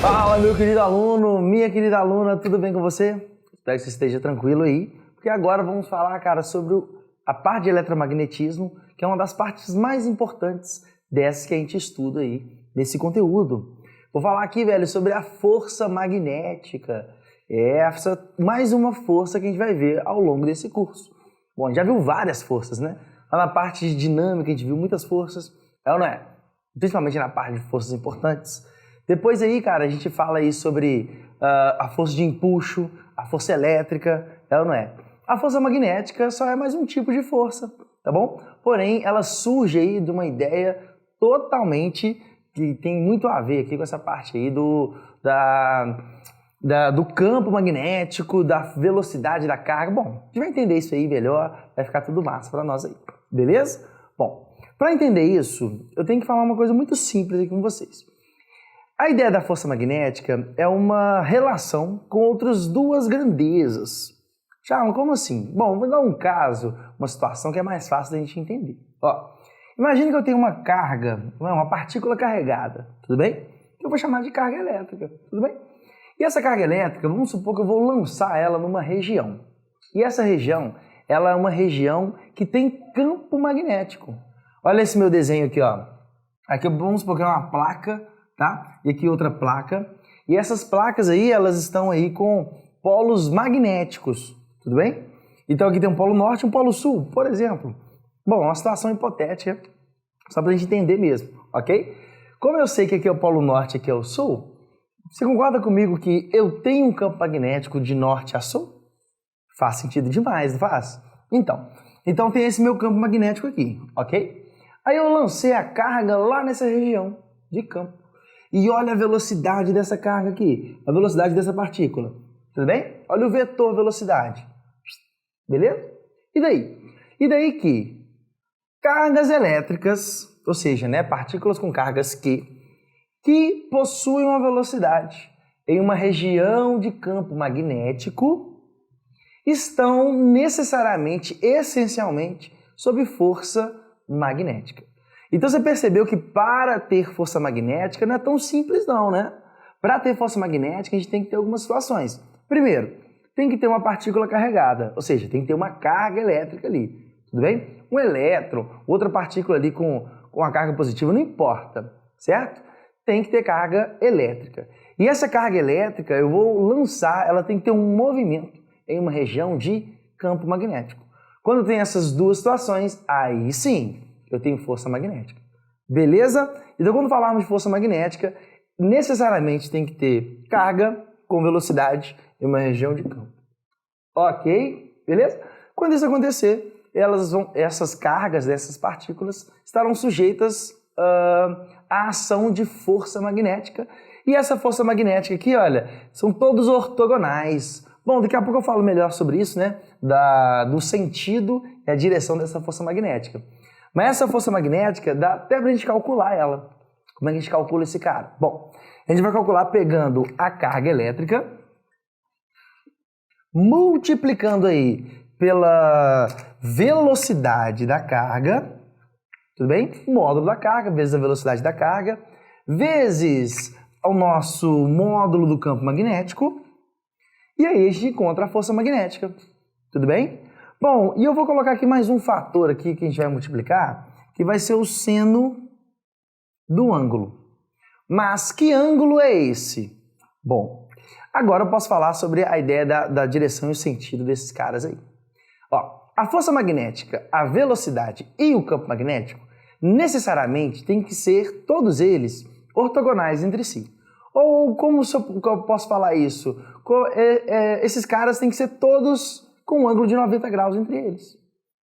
Fala, meu querido aluno, minha querida aluna, tudo bem com você? Espero que você esteja tranquilo aí, porque agora vamos falar, cara, sobre a parte de eletromagnetismo, que é uma das partes mais importantes dessas que a gente estuda aí, nesse conteúdo. Vou falar aqui, velho, sobre a força magnética. Mais uma força que a gente vai ver ao longo desse curso. Bom, a gente já viu várias forças, né? Lá na parte de dinâmica a gente viu muitas forças, é ou não é? Principalmente na parte de forças importantes. Depois aí, cara, a gente fala aí sobre a força de empuxo, a força elétrica, é ou não é? A força magnética só é mais um tipo de força, tá bom? Porém, ela surge aí de uma ideia totalmente que tem muito a ver aqui com essa parte aí do campo magnético, da velocidade da carga. Bom, a gente vai entender isso aí melhor, vai ficar tudo massa para nós aí, beleza? Bom, para entender isso, eu tenho que falar uma coisa muito simples aqui com vocês. A ideia da força magnética é uma relação com outras duas grandezas. Charles, como assim? Bom, vou dar um caso, uma situação que é mais fácil da gente entender. Ó, imagine que eu tenho uma carga, uma partícula carregada, tudo bem? Que eu vou chamar de carga elétrica, tudo bem? E essa carga elétrica, vamos supor que eu vou lançar ela numa região. E essa região, ela é uma região que tem campo magnético. Olha esse meu desenho aqui, ó. Aqui vamos supor que é uma placa, tá? E aqui outra placa. E essas placas aí, elas estão aí com polos magnéticos, tudo bem? Então aqui tem um polo norte e um polo sul, por exemplo. Bom, uma situação hipotética, só pra gente entender mesmo, ok? Como eu sei que aqui é o polo norte e aqui é o sul, você concorda comigo que eu tenho um campo magnético de norte a sul? Faz sentido demais, não faz? Então tem esse meu campo magnético aqui, ok? Aí eu lancei a carga lá nessa região de campo. E olha a velocidade dessa carga aqui, a velocidade dessa partícula. Tudo bem? Olha o vetor velocidade. Beleza? E daí? E daí que cargas elétricas, ou seja, né, partículas com cargas que possuem uma velocidade em uma região de campo magnético, estão necessariamente, essencialmente, sob força magnética. Então você percebeu que para ter força magnética não é tão simples não, né? Para ter força magnética a gente tem que ter algumas situações. Primeiro, tem que ter uma partícula carregada, ou seja, tem que ter uma carga elétrica ali, tudo bem? Um elétron, outra partícula ali com a carga positiva, não importa, certo? Tem que ter carga elétrica. E essa carga elétrica eu vou lançar, ela tem que ter um movimento em uma região de campo magnético. Quando tem essas duas situações, aí sim eu tenho força magnética. Beleza? Então quando falarmos de força magnética, necessariamente tem que ter carga com velocidade em uma região de campo. Ok? Beleza? Quando isso acontecer, essas cargas dessas partículas estarão sujeitas à ação de força magnética. E essa força magnética aqui, olha, são todos ortogonais. Bom, daqui a pouco eu falo melhor sobre isso, né? Do sentido e a direção dessa força magnética. Mas essa força magnética dá até pra gente calcular ela. Como é que a gente calcula esse cara? Bom, a gente vai calcular pegando a carga elétrica, multiplicando aí pela velocidade da carga, tudo bem? O módulo da carga vezes a velocidade da carga, vezes o nosso módulo do campo magnético, e aí a gente encontra a força magnética, tudo bem? Bom, e eu vou colocar aqui mais um fator aqui que a gente vai multiplicar, que vai ser o seno do ângulo. Mas que ângulo é esse? Bom, agora eu posso falar sobre a ideia da direção e o sentido desses caras aí. Ó, a força magnética, a velocidade e o campo magnético necessariamente tem que ser, todos eles, ortogonais entre si. Ou como eu posso falar isso? Esses caras têm que ser todos com um ângulo de 90 graus entre eles.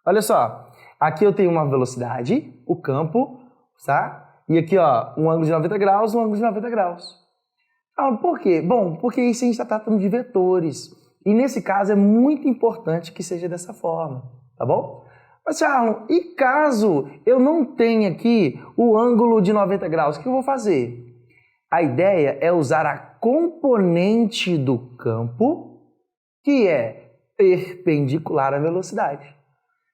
Olha só, aqui eu tenho uma velocidade, o campo, tá? E aqui, ó, um ângulo de 90 graus, um ângulo de 90 graus. Ah, por quê? Bom, porque isso a gente está tratando de vetores. E nesse caso é muito importante que seja dessa forma, tá bom? Mas, Charles, e caso eu não tenha aqui o ângulo de 90 graus, o que eu vou fazer? A ideia é usar a componente do campo, que é perpendicular à velocidade.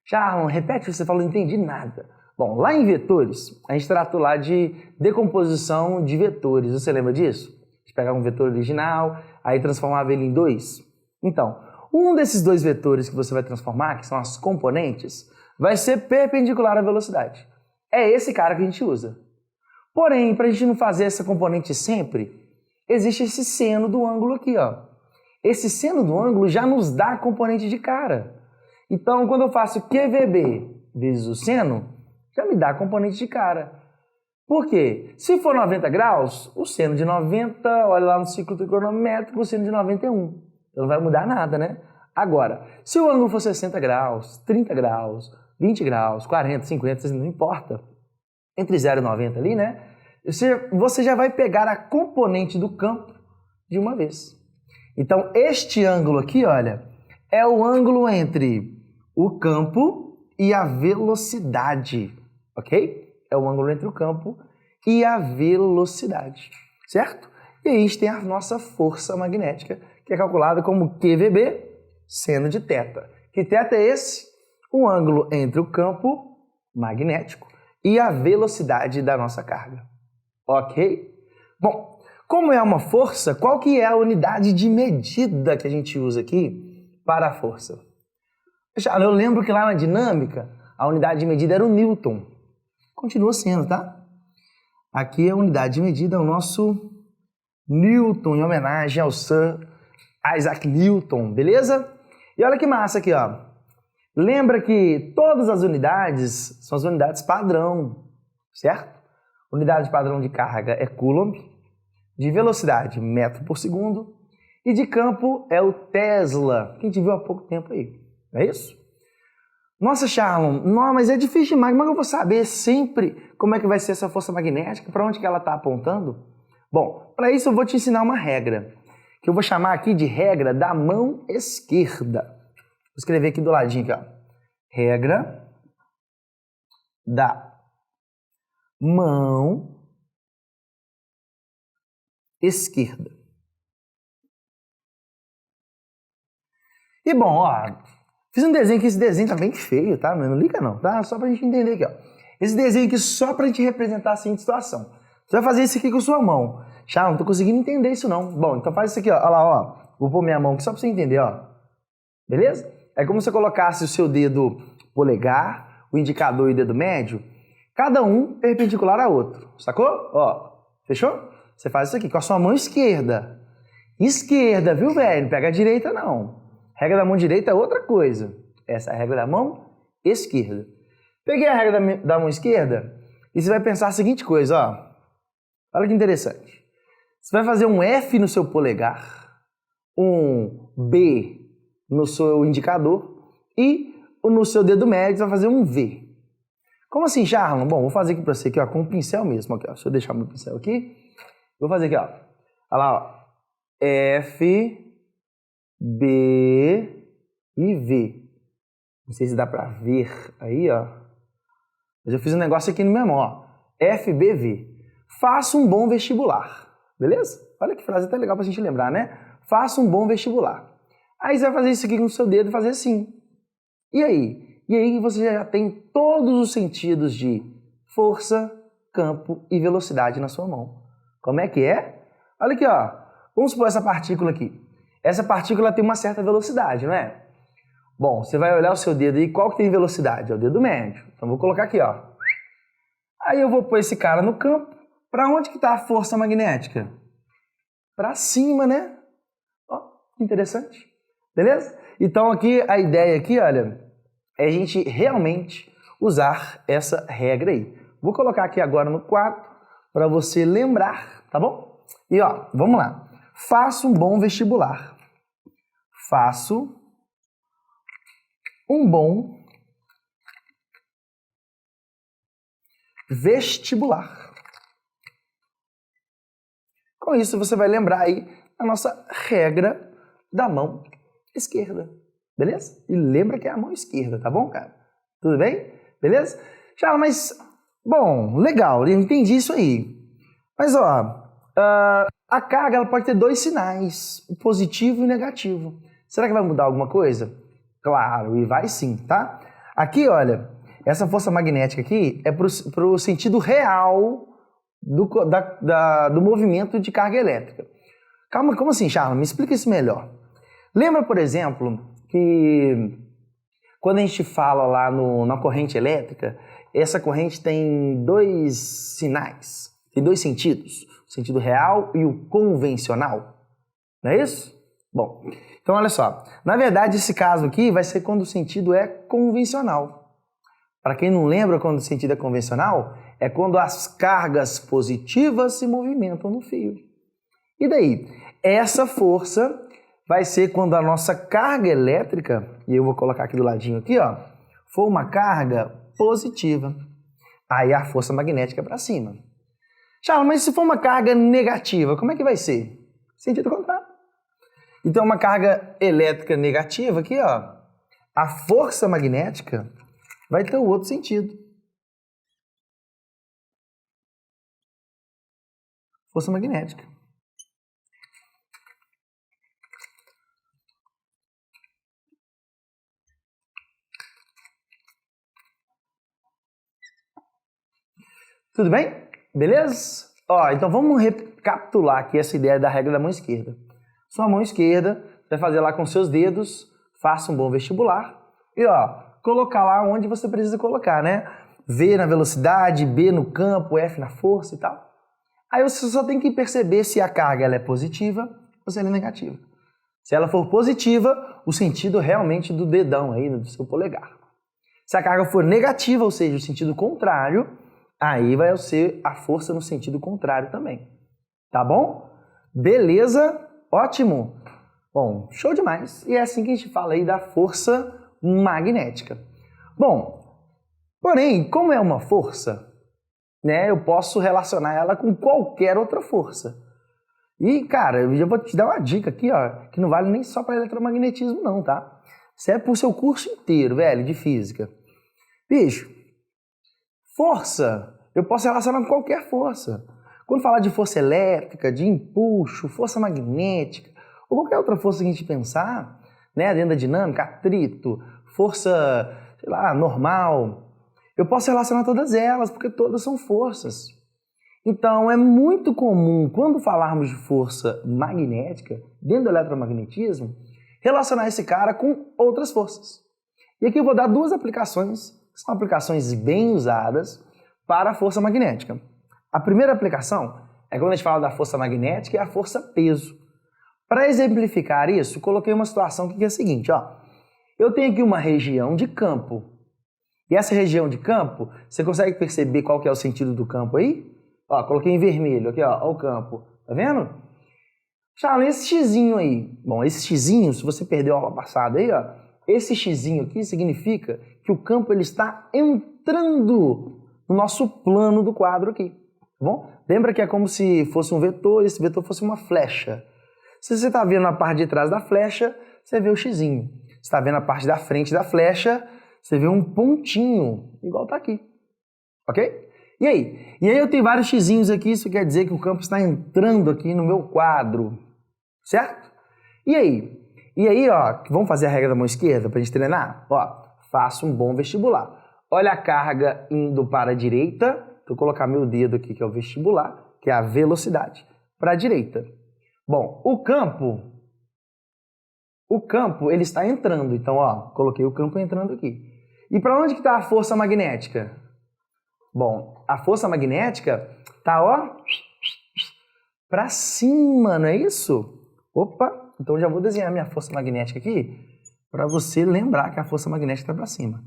Charles, repete o que você falou, não entendi nada. Bom, lá em vetores, a gente tratou lá de decomposição de vetores, você lembra disso? gente pegar um vetor original, aí transformava ele em dois. Então, um desses dois vetores que você vai transformar, que são as componentes, vai ser perpendicular à velocidade. É esse cara que a gente usa. Porém, para a gente não fazer essa componente sempre, existe esse seno do ângulo aqui, ó. Esse seno do ângulo já nos dá a componente de cara. Então, quando eu faço QVB vezes o seno, já me dá a componente de cara. Por quê? Se for 90 graus, o seno de 90, olha lá no ciclo trigonométrico, o seno de 91. Então não vai mudar nada, né? Agora, se o ângulo for 60 graus, 30 graus, 20 graus, 40, 50, não importa, entre 0 e 90 ali, né? Você já vai pegar a componente do campo de uma vez. Então, este ângulo aqui, olha, é o ângulo entre o campo e a velocidade, ok? É o ângulo entre o campo e a velocidade, certo? E aí a gente tem a nossa força magnética, que é calculada como QVB, seno de θ. Que θ é esse? O ângulo entre o campo magnético e a velocidade da nossa carga. Ok? Bom, como é uma força, qual que é a unidade de medida que a gente usa aqui para a força? Eu lembro que lá na dinâmica, a unidade de medida era o Newton. Continua sendo, tá? Aqui a unidade de medida é o nosso Newton, em homenagem ao Sir Isaac Newton, beleza? E olha que massa aqui, ó. Lembra que todas as unidades são as unidades padrão, certo? Unidade padrão de carga é Coulomb, de velocidade, metro por segundo, e de campo é o Tesla, que a gente viu há pouco tempo aí, não é isso? Nossa, Charlon, não, mas é difícil demais, como é que eu vou saber sempre como é que vai ser essa força magnética, para onde que ela está apontando? Bom, para isso eu vou te ensinar uma regra, que eu vou chamar aqui de regra da mão esquerda. Vou escrever aqui do ladinho, aqui, ó. Regra da mão esquerda. E bom, ó, fiz um desenho aqui, esse desenho tá bem feio, tá? Não liga não, tá? Só pra gente entender aqui, ó. Esse desenho aqui só pra gente representar a seguinte situação. Você vai fazer isso aqui com a sua mão. Já não tô conseguindo entender isso não. Bom, então faz isso aqui, ó. Olha lá, ó. Vou pôr minha mão aqui só pra você entender, ó. Beleza? É como se você colocasse o seu dedo polegar, o indicador e o dedo médio, cada um perpendicular ao outro. Sacou? Ó, fechou? Você faz isso aqui com a sua mão esquerda. Esquerda, viu, velho? Não pega a direita, não. Regra da mão direita é outra coisa. Essa é a regra da mão esquerda. Peguei a regra da mão esquerda e você vai pensar a seguinte coisa, ó. Olha que interessante. Você vai fazer um F no seu polegar, um B no seu indicador e no seu dedo médio você vai fazer um V. Como assim, Charlon? Bom, vou fazer aqui para você aqui, ó, com o pincel mesmo. Aqui, ó. Deixa eu deixar meu pincel aqui. Vou fazer aqui, ó. Olha lá, ó. F, B e V. Não sei se dá para ver aí, ó. Mas eu fiz um negócio aqui no meu mão, ó. F, B, V. Faça um bom vestibular. Beleza? Olha que frase até legal pra gente lembrar, né? Faça um bom vestibular. Aí você vai fazer isso aqui com o seu dedo e fazer assim. E aí? E aí você já tem todos os sentidos de força, campo e velocidade na sua mão. Como é que é? Olha aqui, ó. Vamos supor essa partícula aqui. Essa partícula tem uma certa velocidade, não é? Bom, você vai olhar o seu dedo aí, qual que tem velocidade? É o dedo médio. Então vou colocar aqui, ó. Aí eu vou pôr esse cara no campo. Para onde que está a força magnética? Para cima, né? Ó, que interessante. Beleza? Então aqui a ideia aqui, olha, é a gente realmente usar essa regra aí. Vou colocar aqui agora no quadro para você lembrar, tá bom? E ó, vamos lá. Faça um bom vestibular. Faço um bom vestibular. Com isso você vai lembrar aí a nossa regra da mão esquerda, beleza? E lembra que é a mão esquerda, tá bom, cara? Tudo bem? Beleza? Já, mas, bom, legal, eu entendi isso aí. Mas, ó, a carga ela pode ter dois sinais, o positivo e o negativo. Será que vai mudar alguma coisa? Claro, e vai sim, tá? Aqui, olha, essa força magnética aqui é pro sentido real do movimento de carga elétrica. Calma, como assim, Charles? Me explica isso melhor. Lembra, por exemplo, que quando a gente fala lá na corrente elétrica, essa corrente tem dois sinais, tem dois sentidos, o sentido real e o convencional, não é isso? Bom, então olha só, na verdade esse caso aqui vai ser quando o sentido é convencional. Para quem não lembra quando o sentido é convencional, é quando as cargas positivas se movimentam no fio. E daí? Essa força vai ser quando a nossa carga elétrica, e eu vou colocar aqui do ladinho aqui, ó, for uma carga positiva. Aí a força magnética é para cima. Charles, mas se for uma carga negativa, como é que vai ser? Sentido contrário. Então uma carga elétrica negativa aqui, ó, a força magnética vai ter o outro sentido. Força magnética. Tudo bem? Beleza? Ó, então vamos recapitular aqui essa ideia da regra da mão esquerda. Sua mão esquerda, vai fazer lá com seus dedos, faça um bom vestibular e ó, colocar lá onde você precisa colocar, né? V na velocidade, B no campo, F na força e tal. Aí você só tem que perceber se a carga ela é positiva ou se ela é negativa. Se ela for positiva, o sentido realmente do dedão aí, do seu polegar. Se a carga for negativa, ou seja, o sentido contrário, aí vai ser a força no sentido contrário também. Tá bom? Beleza? Ótimo! Bom, show demais! E é assim que a gente fala aí da força magnética. Bom, porém, como é uma força, né, eu posso relacionar ela com qualquer outra força. E, cara, eu já vou te dar uma dica aqui, ó, que não vale nem só para eletromagnetismo não, tá? Isso é pro seu curso inteiro, velho, de física. Bicho, força, eu posso relacionar com qualquer força. Quando falar de força elétrica, de empuxo, força magnética, ou qualquer outra força que a gente pensar, né, dentro da dinâmica, atrito, força, sei lá, normal, eu posso relacionar todas elas, porque todas são forças. Então, é muito comum, quando falarmos de força magnética, dentro do eletromagnetismo, relacionar esse cara com outras forças. E aqui eu vou dar duas aplicações, que são aplicações bem usadas para a força magnética. A primeira aplicação é quando a gente fala da força magnética e a força peso. Para exemplificar isso, coloquei uma situação que é a seguinte, ó. Eu tenho aqui uma região de campo. E essa região de campo, você consegue perceber qual que é o sentido do campo aí? Ó, coloquei em vermelho aqui, ó, o campo. Tá vendo? Charles, esse xizinho aí. Bom, esse xizinho, se você perdeu a aula passada aí, ó, esse xizinho aqui significa que o campo ele está entrando no nosso plano do quadro aqui. Tá bom? Lembra que é como se fosse um vetor e esse vetor fosse uma flecha. Se você está vendo a parte de trás da flecha, você vê o xizinho. Se está vendo a parte da frente da flecha, você vê um pontinho, igual está aqui. Ok? E aí? E aí eu tenho vários xizinhos aqui, isso quer dizer que o campo está entrando aqui no meu quadro. Certo? E aí? E aí, ó, vamos fazer a regra da mão esquerda para a gente treinar? Ó, faça um bom vestibular. Olha a carga indo para a direita. Vou colocar meu dedo aqui, que é o vestibular, que é a velocidade, para a direita. Bom, o campo, ele está entrando. Então, ó, coloquei o campo entrando aqui. E para onde que está a força magnética? Bom, a força magnética está, ó, para cima, não é isso? Opa, então já vou desenhar minha força magnética aqui para você lembrar que a força magnética está para cima.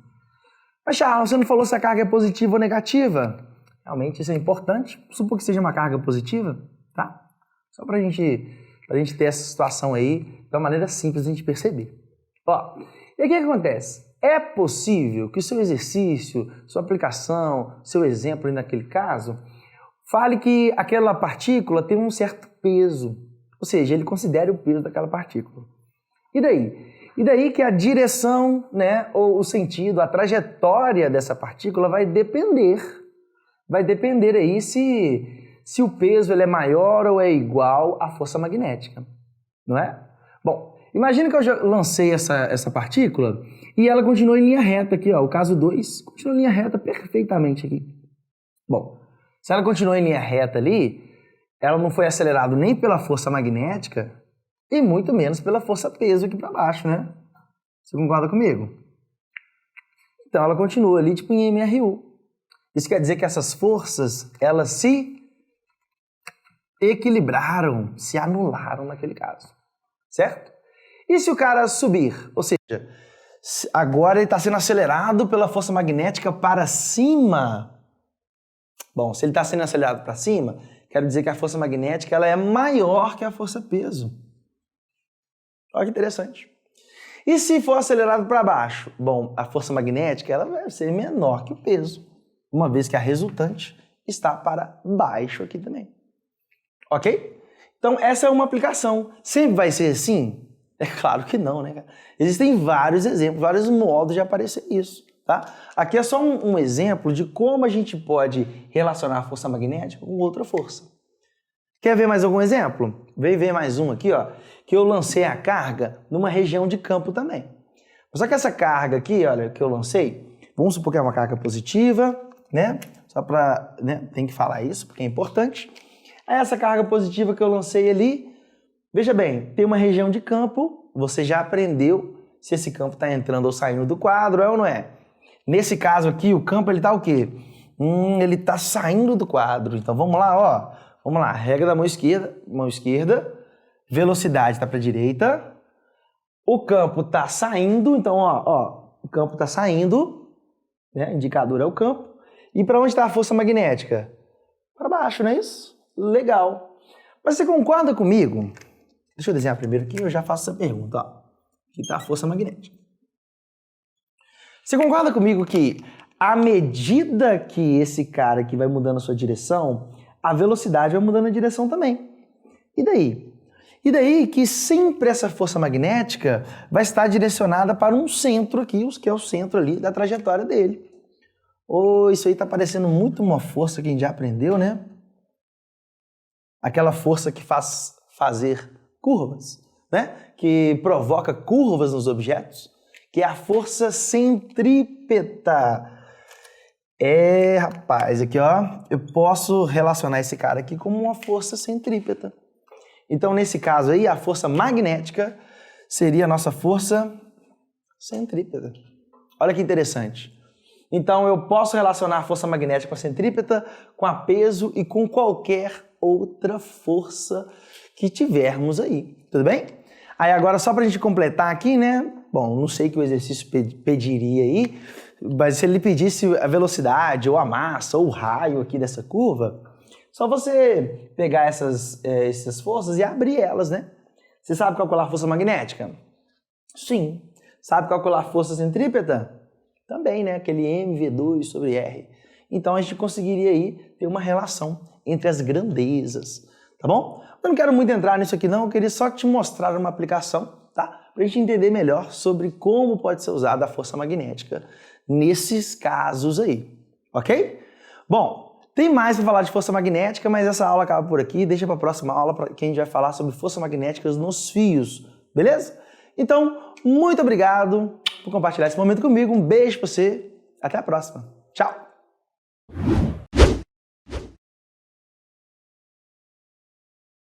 Mas, Charles, você não falou se a carga é positiva ou negativa? Realmente isso é importante. Supor que seja uma carga positiva, tá? Só para a gente ter essa situação aí de uma maneira simples de a gente perceber. Ó, e aí o que acontece? É possível que o seu exercício, sua aplicação, seu exemplo aí naquele caso, fale que aquela partícula tem um certo peso. Ou seja, ele considere o peso daquela partícula. E daí? E daí que a direção, né, ou o sentido, a trajetória dessa partícula vai depender aí se o peso ele é maior ou é igual à força magnética, não é? Bom, imagina que eu já lancei essa partícula e ela continua em linha reta aqui, ó, o caso 2 continua em linha reta perfeitamente aqui. Bom, se ela continua em linha reta ali, ela não foi acelerada nem pela força magnética e muito menos pela força peso aqui para baixo, né? Você concorda comigo? Então ela continua ali tipo em MRU. Isso quer dizer que essas forças, elas se equilibraram, se anularam naquele caso, certo? E se o cara subir, ou seja, agora ele está sendo acelerado pela força magnética para cima. Bom, se ele está sendo acelerado para cima, quero dizer que a força magnética ela é maior que a força peso. Olha que interessante. E se for acelerado para baixo? Bom, a força magnética ela vai ser menor que o peso, uma vez que a resultante está para baixo aqui também. Ok? Então, essa é uma aplicação. Sempre vai ser assim? É claro que não, né, cara? Existem vários exemplos, vários modos de aparecer isso, tá? Aqui é só um exemplo de como a gente pode relacionar a força magnética com outra força. Quer ver mais algum exemplo? Vem ver mais um aqui, ó, que eu lancei a carga numa região de campo também. Só que essa carga aqui, olha, que eu lancei, vamos supor que é uma carga positiva, né? Só para, né, tem que falar isso, porque é importante. Essa carga positiva que eu lancei ali, veja bem, tem uma região de campo, você já aprendeu se esse campo está entrando ou saindo do quadro, é ou não é? Nesse caso aqui, o campo ele está o quê? Ele está saindo do quadro. Então vamos lá, ó. Vamos lá, regra da mão esquerda, velocidade está para a direita, o campo está saindo, então ó, o campo está saindo, né? Indicador é o campo. E para onde está a força magnética? Para baixo, não é isso? Legal. Mas você concorda comigo? Deixa eu desenhar primeiro aqui, eu já faço essa pergunta. Ó. Aqui está a força magnética. Você concorda comigo que à medida que esse cara aqui vai mudando a sua direção, a velocidade vai mudando a direção também? E daí? E daí que sempre essa força magnética vai estar direcionada para um centro aqui, que é o centro ali da trajetória dele. Isso aí está parecendo muito uma força que a gente já aprendeu, né? Aquela força que faz fazer curvas, né? Que provoca curvas nos objetos, que é a força centrípeta. Rapaz, aqui ó, eu posso relacionar esse cara aqui como uma força centrípeta. Então, nesse caso aí, a força magnética seria a nossa força centrípeta. Olha que interessante. Então, eu posso relacionar a força magnética com a centrípeta, com a peso e com qualquer outra força que tivermos aí, tudo bem? Aí agora só para a gente completar aqui, né? Bom, não sei o que o exercício pediria aí, mas se ele pedisse a velocidade ou a massa ou o raio aqui dessa curva, só você pegar essas forças e abrir elas, né? Você sabe calcular a força magnética? Sim. Sabe calcular a força centrípeta? Também, né? Aquele mv2 sobre r. Então a gente conseguiria aí ter uma relação entre as grandezas, tá bom? Eu não quero muito entrar nisso aqui não, eu queria só te mostrar uma aplicação, tá? Pra gente entender melhor sobre como pode ser usada a força magnética nesses casos aí, ok? Bom, tem mais para falar de força magnética, mas essa aula acaba por aqui, deixa para a próxima aula que a gente vai falar sobre força magnética nos fios, beleza? Então, muito obrigado por compartilhar esse momento comigo, um beijo para você, até a próxima, tchau!